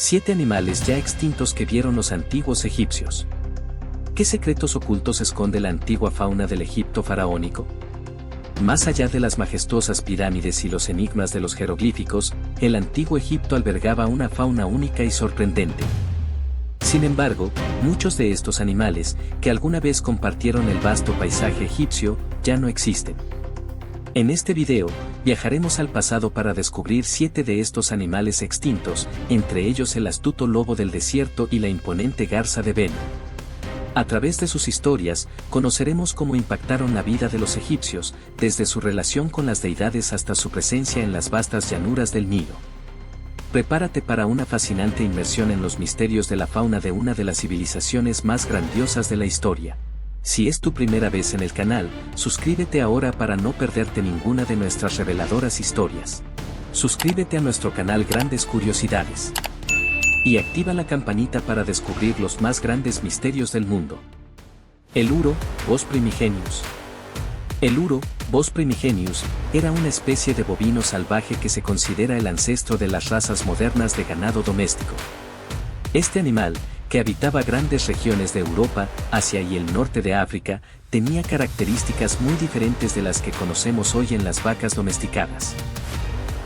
7 animales ya extintos que vieron los antiguos egipcios. ¿Qué secretos ocultos esconde la antigua fauna del Egipto faraónico? Más allá de las majestuosas pirámides y los enigmas de los jeroglíficos, el antiguo Egipto albergaba una fauna única y sorprendente. Sin embargo, muchos de estos animales, que alguna vez compartieron el vasto paisaje egipcio, ya no existen. En este video, viajaremos al pasado para descubrir 7 de estos animales extintos, entre ellos el astuto lobo del desierto y la imponente garza de Benu. A través de sus historias, conoceremos cómo impactaron la vida de los egipcios, desde su relación con las deidades hasta su presencia en las vastas llanuras del Nilo. Prepárate para una fascinante inmersión en los misterios de la fauna de una de las civilizaciones más grandiosas de la historia. Si es tu primera vez en el canal, suscríbete ahora para no perderte ninguna de nuestras reveladoras historias. Suscríbete a nuestro canal Grandes Curiosidades. Y activa la campanita para descubrir los más grandes misterios del mundo. El uro, Bos primigenius. El uro, Bos primigenius, era una especie de bovino salvaje que se considera el ancestro de las razas modernas de ganado doméstico. Este animal, que habitaba grandes regiones de Europa, Asia y el norte de África, tenía características muy diferentes de las que conocemos hoy en las vacas domesticadas.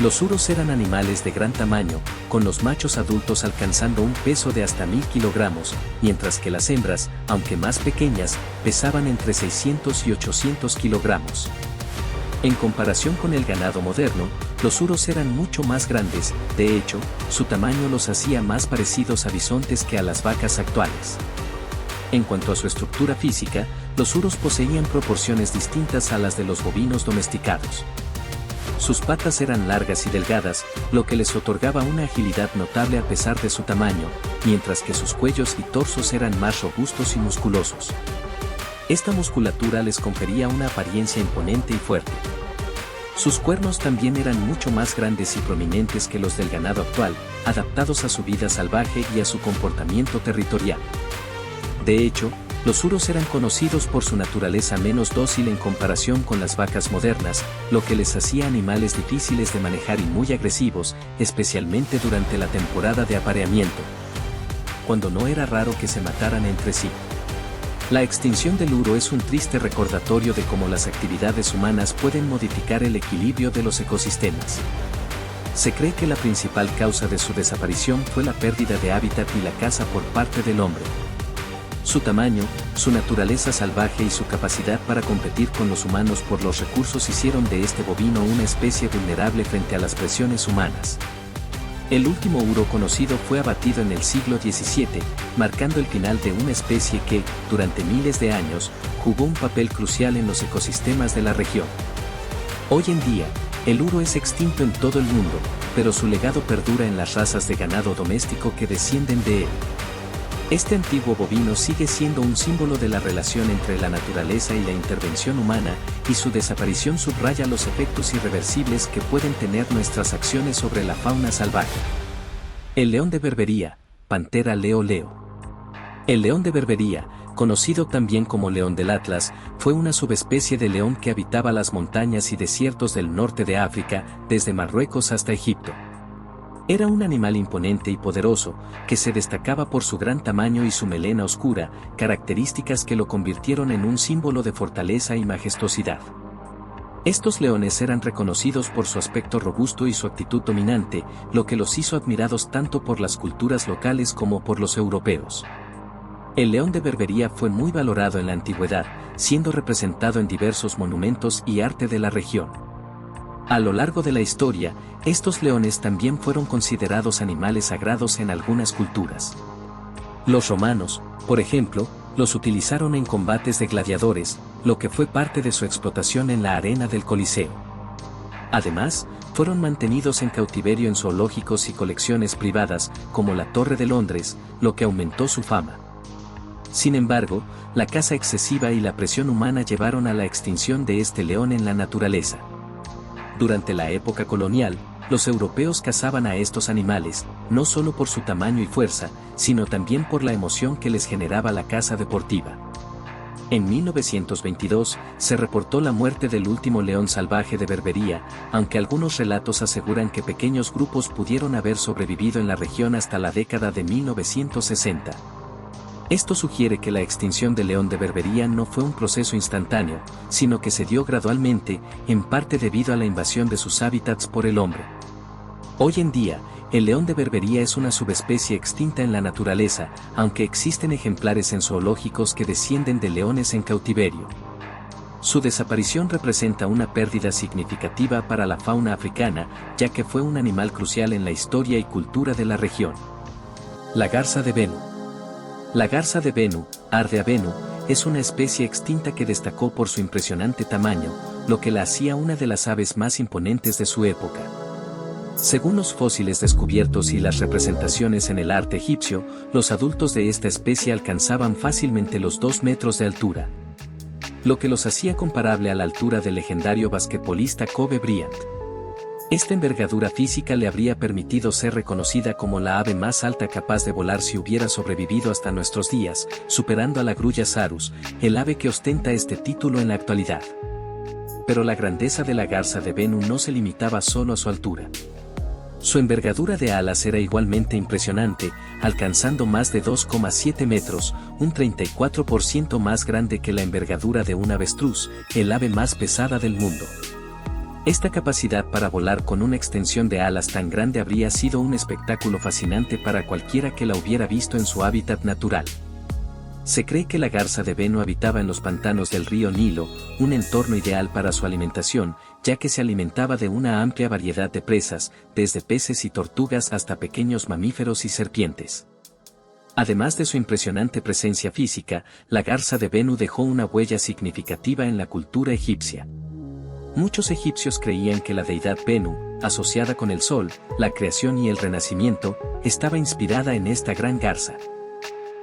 Los uros eran animales de gran tamaño, con los machos adultos alcanzando un peso de hasta 1000 kilogramos, mientras que las hembras, aunque más pequeñas, pesaban entre 600 y 800 kilogramos. En comparación con el ganado moderno, los uros eran mucho más grandes, de hecho, su tamaño los hacía más parecidos a bisontes que a las vacas actuales. En cuanto a su estructura física, los uros poseían proporciones distintas a las de los bovinos domesticados. Sus patas eran largas y delgadas, lo que les otorgaba una agilidad notable a pesar de su tamaño, mientras que sus cuellos y torsos eran más robustos y musculosos. Esta musculatura les confería una apariencia imponente y fuerte. Sus cuernos también eran mucho más grandes y prominentes que los del ganado actual, adaptados a su vida salvaje y a su comportamiento territorial. De hecho, los uros eran conocidos por su naturaleza menos dócil en comparación con las vacas modernas, lo que les hacía animales difíciles de manejar y muy agresivos, especialmente durante la temporada de apareamiento, cuando no era raro que se mataran entre sí. La extinción del uro es un triste recordatorio de cómo las actividades humanas pueden modificar el equilibrio de los ecosistemas. Se cree que la principal causa de su desaparición fue la pérdida de hábitat y la caza por parte del hombre. Su tamaño, su naturaleza salvaje y su capacidad para competir con los humanos por los recursos hicieron de este bovino una especie vulnerable frente a las presiones humanas. El último uro conocido fue abatido en el siglo XVII, marcando el final de una especie que, durante miles de años, jugó un papel crucial en los ecosistemas de la región. Hoy en día, el uro es extinto en todo el mundo, pero su legado perdura en las razas de ganado doméstico que descienden de él. Este antiguo bovino sigue siendo un símbolo de la relación entre la naturaleza y la intervención humana, y su desaparición subraya los efectos irreversibles que pueden tener nuestras acciones sobre la fauna salvaje. El león de Berbería, Panthera leo leo. El león de Berbería, conocido también como león del Atlas, fue una subespecie de león que habitaba las montañas y desiertos del norte de África, desde Marruecos hasta Egipto. Era un animal imponente y poderoso, que se destacaba por su gran tamaño y su melena oscura, características que lo convirtieron en un símbolo de fortaleza y majestuosidad. Estos leones eran reconocidos por su aspecto robusto y su actitud dominante, lo que los hizo admirados tanto por las culturas locales como por los europeos. El león de Berbería fue muy valorado en la antigüedad, siendo representado en diversos monumentos y arte de la región. A lo largo de la historia, estos leones también fueron considerados animales sagrados en algunas culturas. Los romanos, por ejemplo, los utilizaron en combates de gladiadores, lo que fue parte de su explotación en la arena del Coliseo. Además, fueron mantenidos en cautiverio en zoológicos y colecciones privadas, como la Torre de Londres, lo que aumentó su fama. Sin embargo, la caza excesiva y la presión humana llevaron a la extinción de este león en la naturaleza. Durante la época colonial, los europeos cazaban a estos animales, no solo por su tamaño y fuerza, sino también por la emoción que les generaba la caza deportiva. En 1922, se reportó la muerte del último león salvaje de Berbería, aunque algunos relatos aseguran que pequeños grupos pudieron haber sobrevivido en la región hasta la década de 1960. Esto sugiere que la extinción del león de Berbería no fue un proceso instantáneo, sino que se dio gradualmente, en parte debido a la invasión de sus hábitats por el hombre. Hoy en día, el león de Berbería es una subespecie extinta en la naturaleza, aunque existen ejemplares en zoológicos que descienden de leones en cautiverio. Su desaparición representa una pérdida significativa para la fauna africana, ya que fue un animal crucial en la historia y cultura de la región. La garza de Bennu. La garza de Bennu, Ardea bennu, es una especie extinta que destacó por su impresionante tamaño, lo que la hacía una de las aves más imponentes de su época. Según los fósiles descubiertos y las representaciones en el arte egipcio, los adultos de esta especie alcanzaban fácilmente los 2 metros de altura, lo que los hacía comparable a la altura del legendario basquetbolista Kobe Bryant. Esta envergadura física le habría permitido ser reconocida como la ave más alta capaz de volar si hubiera sobrevivido hasta nuestros días, superando a la grulla Sarus, el ave que ostenta este título en la actualidad. Pero la grandeza de la garza de Bennu no se limitaba solo a su altura. Su envergadura de alas era igualmente impresionante, alcanzando más de 2,7 metros, un 34% más grande que la envergadura de un avestruz, el ave más pesada del mundo. Esta capacidad para volar con una extensión de alas tan grande habría sido un espectáculo fascinante para cualquiera que la hubiera visto en su hábitat natural. Se cree que la garza de Bennu habitaba en los pantanos del río Nilo, un entorno ideal para su alimentación, ya que se alimentaba de una amplia variedad de presas, desde peces y tortugas hasta pequeños mamíferos y serpientes. Además de su impresionante presencia física, la garza de Bennu dejó una huella significativa en la cultura egipcia. Muchos egipcios creían que la deidad Bennu, asociada con el sol, la creación y el renacimiento, estaba inspirada en esta gran garza.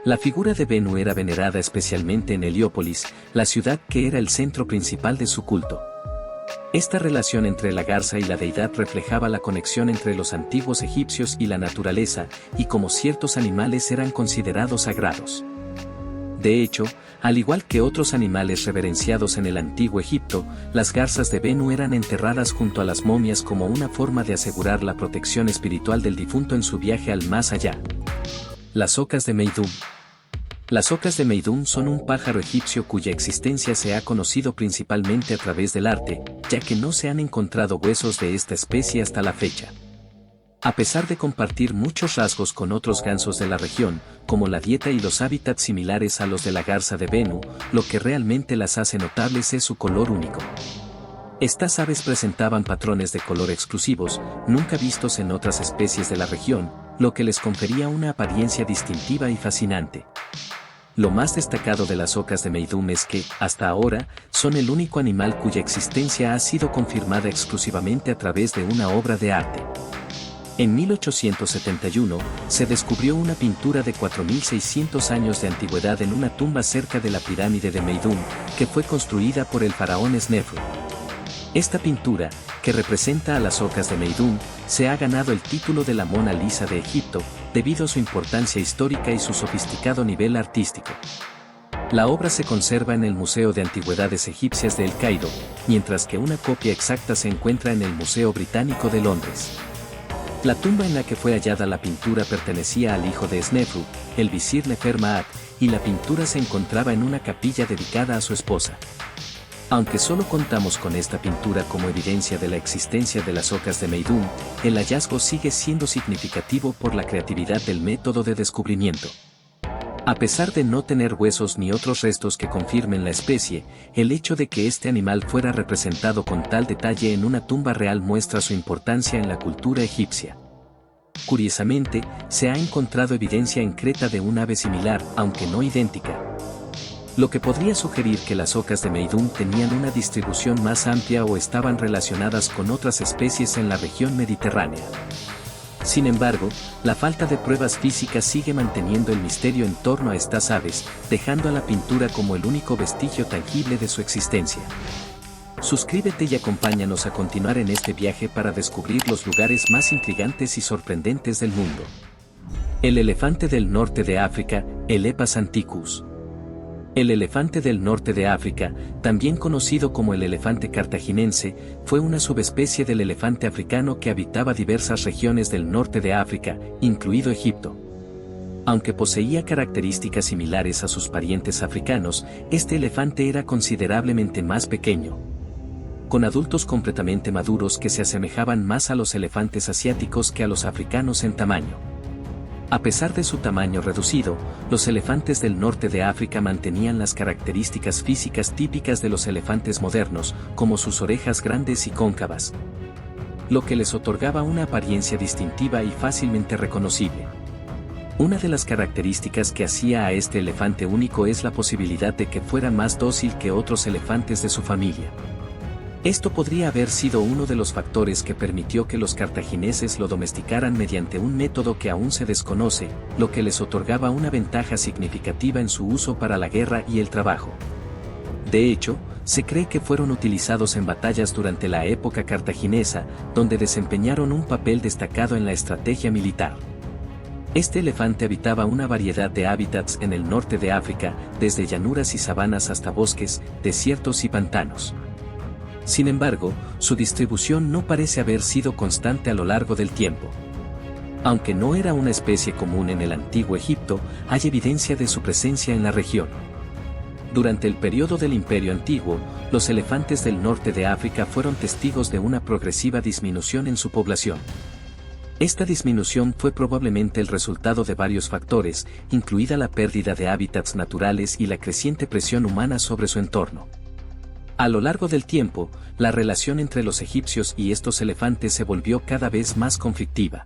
La figura de Bennu era venerada especialmente en Heliópolis, la ciudad que era el centro principal de su culto. Esta relación entre la garza y la deidad reflejaba la conexión entre los antiguos egipcios y la naturaleza, y cómo ciertos animales eran considerados sagrados. De hecho, al igual que otros animales reverenciados en el antiguo Egipto, las garzas de Bennu eran enterradas junto a las momias como una forma de asegurar la protección espiritual del difunto en su viaje al más allá. Las ocas de Meidum. Las ocas de Meidum son un pájaro egipcio cuya existencia se ha conocido principalmente a través del arte, ya que no se han encontrado huesos de esta especie hasta la fecha. A pesar de compartir muchos rasgos con otros gansos de la región, como la dieta y los hábitats similares a los de la garza de Bennu, lo que realmente las hace notables es su color único. Estas aves presentaban patrones de color exclusivos, nunca vistos en otras especies de la región, lo que les confería una apariencia distintiva y fascinante. Lo más destacado de las ocas de Meidum es que, hasta ahora, son el único animal cuya existencia ha sido confirmada exclusivamente a través de una obra de arte. En 1871, se descubrió una pintura de 4.600 años de antigüedad en una tumba cerca de la pirámide de Meidum, que fue construida por el faraón Snefru. Esta pintura, que representa a las ocas de Meidum, se ha ganado el título de la Mona Lisa de Egipto, debido a su importancia histórica y su sofisticado nivel artístico. La obra se conserva en el Museo de Antigüedades Egipcias de El Cairo, mientras que una copia exacta se encuentra en el Museo Británico de Londres. La tumba en la que fue hallada la pintura pertenecía al hijo de Snefru, el visir Nefer-Maat, y la pintura se encontraba en una capilla dedicada a su esposa. Aunque solo contamos con esta pintura como evidencia de la existencia de las ocas de Meidum, el hallazgo sigue siendo significativo por la creatividad del método de descubrimiento. A pesar de no tener huesos ni otros restos que confirmen la especie, el hecho de que este animal fuera representado con tal detalle en una tumba real muestra su importancia en la cultura egipcia. Curiosamente, se ha encontrado evidencia en Creta de un ave similar, aunque no idéntica, lo que podría sugerir que las ocas de Meidum tenían una distribución más amplia o estaban relacionadas con otras especies en la región mediterránea. Sin embargo, la falta de pruebas físicas sigue manteniendo el misterio en torno a estas aves, dejando a la pintura como el único vestigio tangible de su existencia. Suscríbete y acompáñanos a continuar en este viaje para descubrir los lugares más intrigantes y sorprendentes del mundo. El elefante del norte de África, Elephas antiquus. El elefante del norte de África, también conocido como el elefante cartaginense, fue una subespecie del elefante africano que habitaba diversas regiones del norte de África, incluido Egipto. Aunque poseía características similares a sus parientes africanos, este elefante era considerablemente más pequeño, con adultos completamente maduros que se asemejaban más a los elefantes asiáticos que a los africanos en tamaño. A pesar de su tamaño reducido, los elefantes del norte de África mantenían las características físicas típicas de los elefantes modernos, como sus orejas grandes y cóncavas, lo que les otorgaba una apariencia distintiva y fácilmente reconocible. Una de las características que hacía a este elefante único es la posibilidad de que fuera más dócil que otros elefantes de su familia. Esto podría haber sido uno de los factores que permitió que los cartagineses lo domesticaran mediante un método que aún se desconoce, lo que les otorgaba una ventaja significativa en su uso para la guerra y el trabajo. De hecho, se cree que fueron utilizados en batallas durante la época cartaginesa, donde desempeñaron un papel destacado en la estrategia militar. Este elefante habitaba una variedad de hábitats en el norte de África, desde llanuras y sabanas hasta bosques, desiertos y pantanos. Sin embargo, su distribución no parece haber sido constante a lo largo del tiempo. Aunque no era una especie común en el antiguo Egipto, hay evidencia de su presencia en la región. Durante el periodo del Imperio Antiguo, los elefantes del norte de África fueron testigos de una progresiva disminución en su población. Esta disminución fue probablemente el resultado de varios factores, incluida la pérdida de hábitats naturales y la creciente presión humana sobre su entorno. A lo largo del tiempo, la relación entre los egipcios y estos elefantes se volvió cada vez más conflictiva.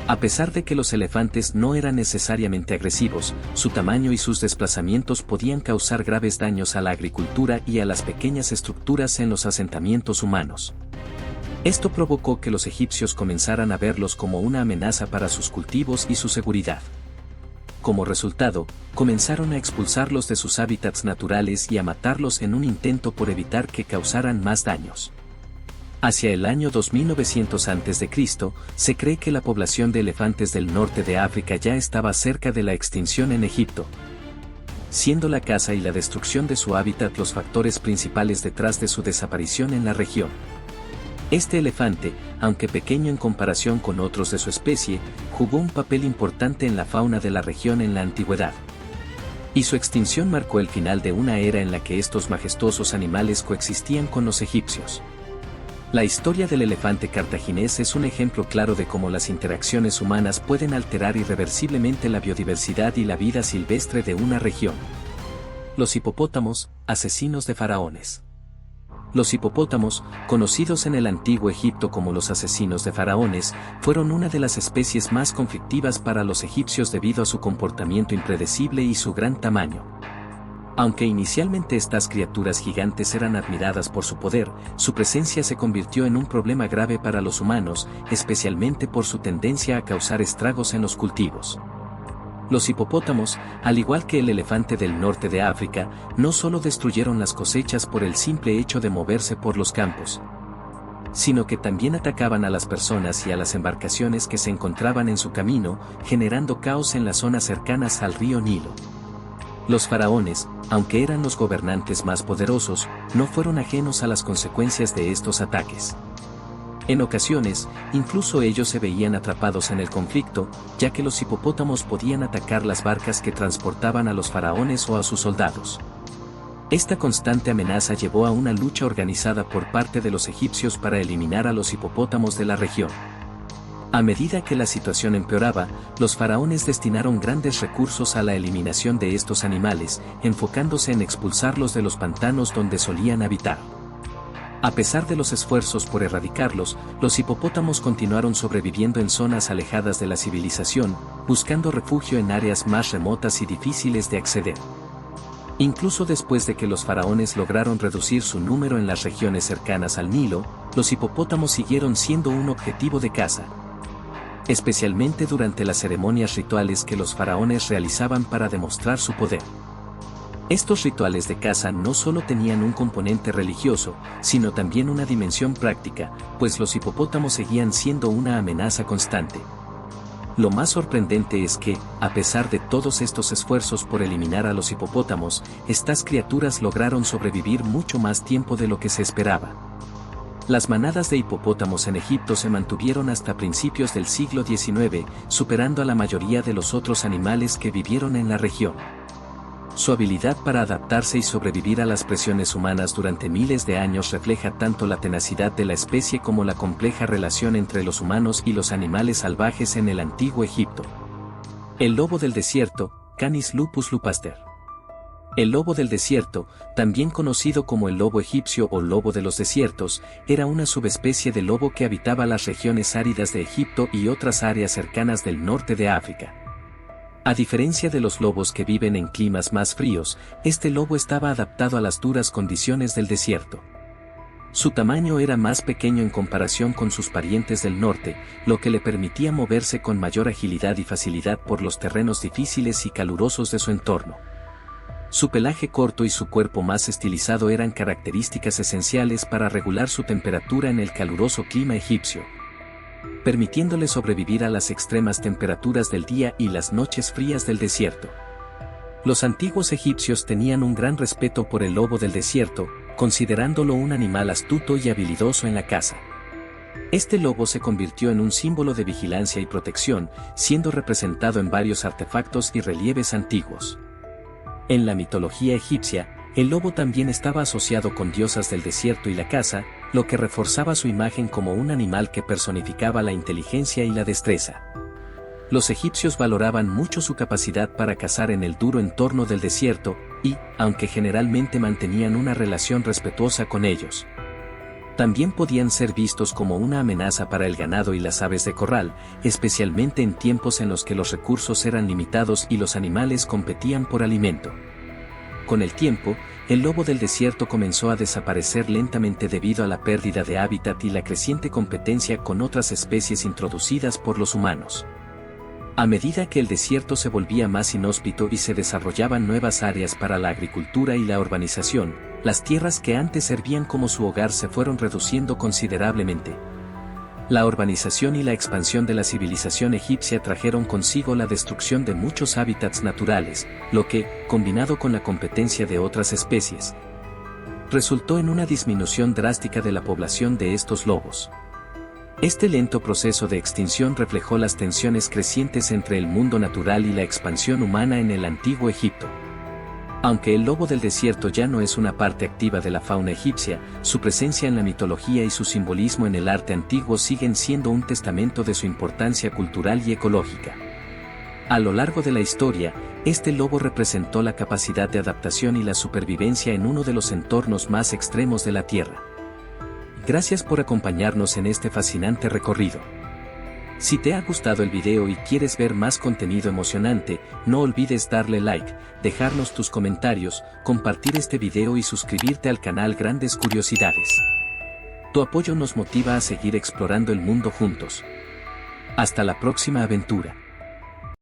A pesar de que los elefantes no eran necesariamente agresivos, su tamaño y sus desplazamientos podían causar graves daños a la agricultura y a las pequeñas estructuras en los asentamientos humanos. Esto provocó que los egipcios comenzaran a verlos como una amenaza para sus cultivos y su seguridad. Como resultado, comenzaron a expulsarlos de sus hábitats naturales y a matarlos en un intento por evitar que causaran más daños. Hacia el año 2900 a.C., se cree que la población de elefantes del norte de África ya estaba cerca de la extinción en Egipto, siendo la caza y la destrucción de su hábitat los factores principales detrás de su desaparición en la región. Este elefante, aunque pequeño en comparación con otros de su especie, jugó un papel importante en la fauna de la región en la antigüedad. Y su extinción marcó el final de una era en la que estos majestuosos animales coexistían con los egipcios. La historia del elefante cartaginés es un ejemplo claro de cómo las interacciones humanas pueden alterar irreversiblemente la biodiversidad y la vida silvestre de una región. Los hipopótamos, asesinos de faraones. Los hipopótamos, conocidos en el antiguo Egipto como los asesinos de faraones, fueron una de las especies más conflictivas para los egipcios debido a su comportamiento impredecible y su gran tamaño. Aunque inicialmente estas criaturas gigantes eran admiradas por su poder, su presencia se convirtió en un problema grave para los humanos, especialmente por su tendencia a causar estragos en los cultivos. Los hipopótamos, al igual que el elefante del norte de África, no solo destruyeron las cosechas por el simple hecho de moverse por los campos, sino que también atacaban a las personas y a las embarcaciones que se encontraban en su camino, generando caos en las zonas cercanas al río Nilo. Los faraones, aunque eran los gobernantes más poderosos, no fueron ajenos a las consecuencias de estos ataques. En ocasiones, incluso ellos se veían atrapados en el conflicto, ya que los hipopótamos podían atacar las barcas que transportaban a los faraones o a sus soldados. Esta constante amenaza llevó a una lucha organizada por parte de los egipcios para eliminar a los hipopótamos de la región. A medida que la situación empeoraba, los faraones destinaron grandes recursos a la eliminación de estos animales, enfocándose en expulsarlos de los pantanos donde solían habitar. A pesar de los esfuerzos por erradicarlos, los hipopótamos continuaron sobreviviendo en zonas alejadas de la civilización, buscando refugio en áreas más remotas y difíciles de acceder. Incluso después de que los faraones lograron reducir su número en las regiones cercanas al Nilo, los hipopótamos siguieron siendo un objetivo de caza, especialmente durante las ceremonias rituales que los faraones realizaban para demostrar su poder. Estos rituales de caza no solo tenían un componente religioso, sino también una dimensión práctica, pues los hipopótamos seguían siendo una amenaza constante. Lo más sorprendente es que, a pesar de todos estos esfuerzos por eliminar a los hipopótamos, estas criaturas lograron sobrevivir mucho más tiempo de lo que se esperaba. Las manadas de hipopótamos en Egipto se mantuvieron hasta principios del siglo XIX, superando a la mayoría de los otros animales que vivieron en la región. Su habilidad para adaptarse y sobrevivir a las presiones humanas durante miles de años refleja tanto la tenacidad de la especie como la compleja relación entre los humanos y los animales salvajes en el antiguo Egipto. El lobo del desierto, Canis lupus lupaster. El lobo del desierto, también conocido como el lobo egipcio o lobo de los desiertos, era una subespecie de lobo que habitaba las regiones áridas de Egipto y otras áreas cercanas del norte de África. A diferencia de los lobos que viven en climas más fríos, este lobo estaba adaptado a las duras condiciones del desierto. Su tamaño era más pequeño en comparación con sus parientes del norte, lo que le permitía moverse con mayor agilidad y facilidad por los terrenos difíciles y calurosos de su entorno. Su pelaje corto y su cuerpo más estilizado eran características esenciales para regular su temperatura en el caluroso clima egipcio, permitiéndole sobrevivir a las extremas temperaturas del día y las noches frías del desierto. Los antiguos egipcios tenían un gran respeto por el lobo del desierto, considerándolo un animal astuto y habilidoso en la caza. Este lobo se convirtió en un símbolo de vigilancia y protección, siendo representado en varios artefactos y relieves antiguos. En la mitología egipcia, el lobo también estaba asociado con diosas del desierto y la caza, lo que reforzaba su imagen como un animal que personificaba la inteligencia y la destreza. Los egipcios valoraban mucho su capacidad para cazar en el duro entorno del desierto, y, aunque generalmente mantenían una relación respetuosa con ellos, también podían ser vistos como una amenaza para el ganado y las aves de corral, especialmente en tiempos en los que los recursos eran limitados y los animales competían por alimento. Con el tiempo, el lobo del desierto comenzó a desaparecer lentamente debido a la pérdida de hábitat y la creciente competencia con otras especies introducidas por los humanos. A medida que el desierto se volvía más inhóspito y se desarrollaban nuevas áreas para la agricultura y la urbanización, las tierras que antes servían como su hogar se fueron reduciendo considerablemente. La urbanización y la expansión de la civilización egipcia trajeron consigo la destrucción de muchos hábitats naturales, lo que, combinado con la competencia de otras especies, resultó en una disminución drástica de la población de estos lobos. Este lento proceso de extinción reflejó las tensiones crecientes entre el mundo natural y la expansión humana en el antiguo Egipto. Aunque el lobo del desierto ya no es una parte activa de la fauna egipcia, su presencia en la mitología y su simbolismo en el arte antiguo siguen siendo un testamento de su importancia cultural y ecológica. A lo largo de la historia, este lobo representó la capacidad de adaptación y la supervivencia en uno de los entornos más extremos de la Tierra. Gracias por acompañarnos en este fascinante recorrido. Si te ha gustado el video y quieres ver más contenido emocionante, no olvides darle like, dejarnos tus comentarios, compartir este video y suscribirte al canal Grandes Curiosidades. Tu apoyo nos motiva a seguir explorando el mundo juntos. Hasta la próxima aventura.